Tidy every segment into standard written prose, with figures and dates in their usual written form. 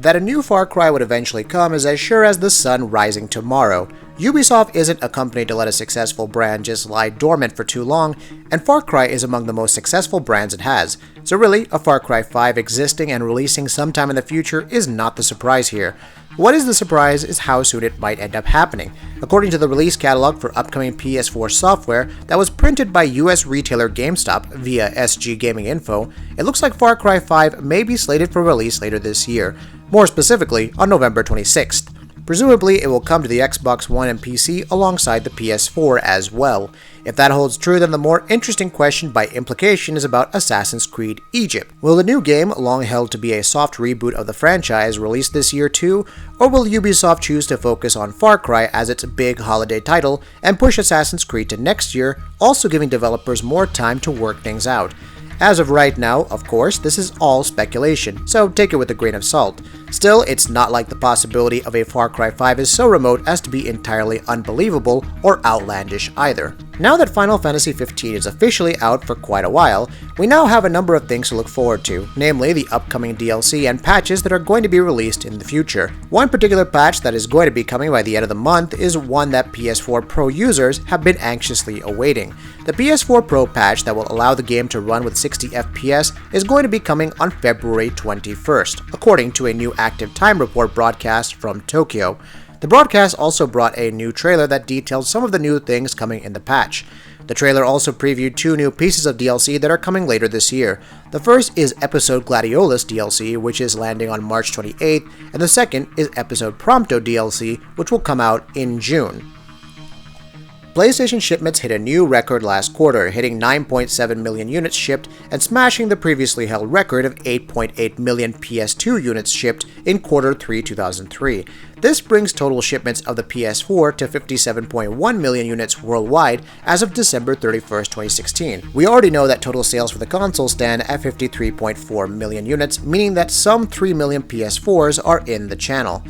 That a new Far Cry would eventually come is as sure as the sun rising tomorrow. Ubisoft isn't a company to let a successful brand just lie dormant for too long, and Far Cry is among the most successful brands it has. So really, a Far Cry 5 existing and releasing sometime in the future is not the surprise here. What is the surprise is how soon it might end up happening. According to the release catalog for upcoming PS4 software that was printed by US retailer GameStop via SG Gaming Info, it looks like Far Cry 5 may be slated for release later this year, more specifically on November 26th. Presumably, it will come to the Xbox One and PC alongside the PS4 as well. If that holds true, then the more interesting question by implication is about Assassin's Creed Egypt. Will the new game, long held to be a soft reboot of the franchise, release this year too, or will Ubisoft choose to focus on Far Cry as its big holiday title and push Assassin's Creed to next year, also giving developers more time to work things out? As of right now, of course, this is all speculation, so take it with a grain of salt. Still, it's not like the possibility of a Far Cry 5 is so remote as to be entirely unbelievable or outlandish either. Now that Final Fantasy XV is officially out for quite a while, we now have a number of things to look forward to, namely the upcoming DLC and patches that are going to be released in the future. One particular patch that is going to be coming by the end of the month is one that PS4 Pro users have been anxiously awaiting. The PS4 Pro Patch that will allow the game to run with 60 FPS is going to be coming on February 21st, according to a new active time report broadcast from Tokyo. The broadcast also brought a new trailer that detailed some of the new things coming in the patch. The trailer also previewed two new pieces of DLC that are coming later this year. The first is Episode Gladiolus DLC, which is landing on March 28th, and the second is Episode Prompto DLC, which will come out in June. PlayStation shipments hit a new record last quarter, hitting 9.7 million units shipped and smashing the previously held record of 8.8 million PS2 units shipped in Q3 2003. This brings total shipments of the PS4 to 57.1 million units worldwide as of December 31st, 2016. We already know that total sales for the console stand at 53.4 million units, meaning that some 3 million PS4s are in the channel.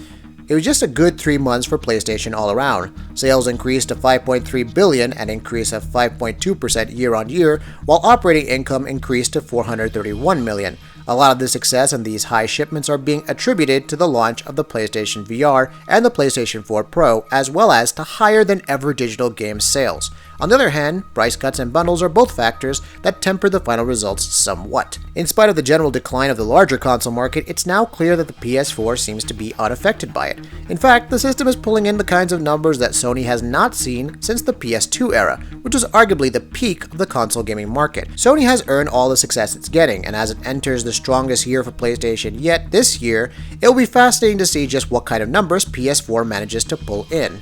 It was just a good 3 months for PlayStation all around. Sales increased to $5.3 billion, an increase of 5.2% year-on-year, while operating income increased to $431 million. A lot of the success and these high shipments are being attributed to the launch of the PlayStation VR and the PlayStation 4 Pro, as well as to higher than ever digital game sales. On the other hand, price cuts and bundles are both factors that temper the final results somewhat. In spite of the general decline of the larger console market, it's now clear that the PS4 seems to be unaffected by it. In fact, the system is pulling in the kinds of numbers that Sony has not seen since the PS2 era, which was arguably the peak of the console gaming market. Sony has earned all the success it's getting, and as it enters the strongest year for PlayStation yet this year, it will be fascinating to see just what kind of numbers PS4 manages to pull in.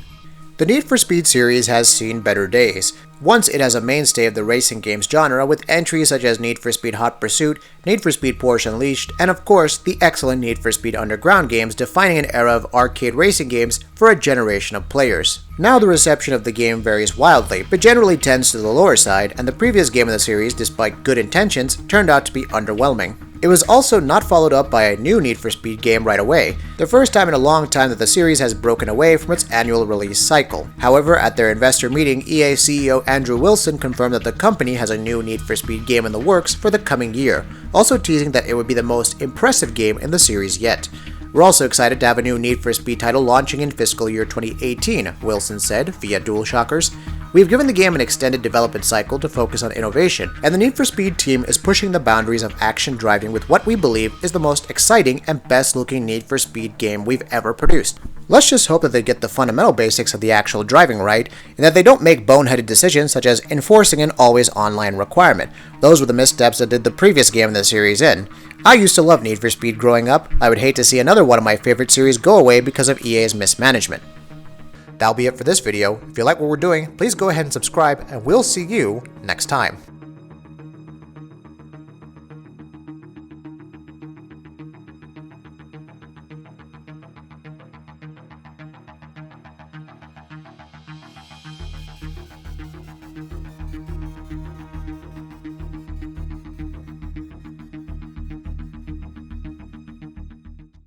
The Need for Speed series has seen better days. Once it as a mainstay of the racing games genre with entries such as Need for Speed Hot Pursuit, Need for Speed Porsche Unleashed, and of course the excellent Need for Speed Underground games defining an era of arcade racing games for a generation of players. Now the reception of the game varies wildly, but generally tends to the lower side, and the previous game in the series, despite good intentions, turned out to be underwhelming. It was also not followed up by a new Need for Speed game right away, the first time in a long time that the series has broken away from its annual release cycle. However, at their investor meeting, EA CEO Andrew Wilson confirmed that the company has a new Need for Speed game in the works for the coming year, also teasing that it would be the most impressive game in the series yet. We're also excited to have a new Need for Speed title launching in fiscal year 2018, Wilson said via DualShockers. We've given the game an extended development cycle to focus on innovation, and the Need for Speed team is pushing the boundaries of action driving with what we believe is the most exciting and best looking Need for Speed game we've ever produced. Let's just hope that they get the fundamental basics of the actual driving right, and that they don't make boneheaded decisions such as enforcing an always online requirement. Those were the missteps that did the previous game in the series in. I used to love Need for Speed growing up. I would hate to see another one of my favorite series go away because of EA's mismanagement. That'll be it for this video. If you like what we're doing, please go ahead and subscribe, and we'll see you next time.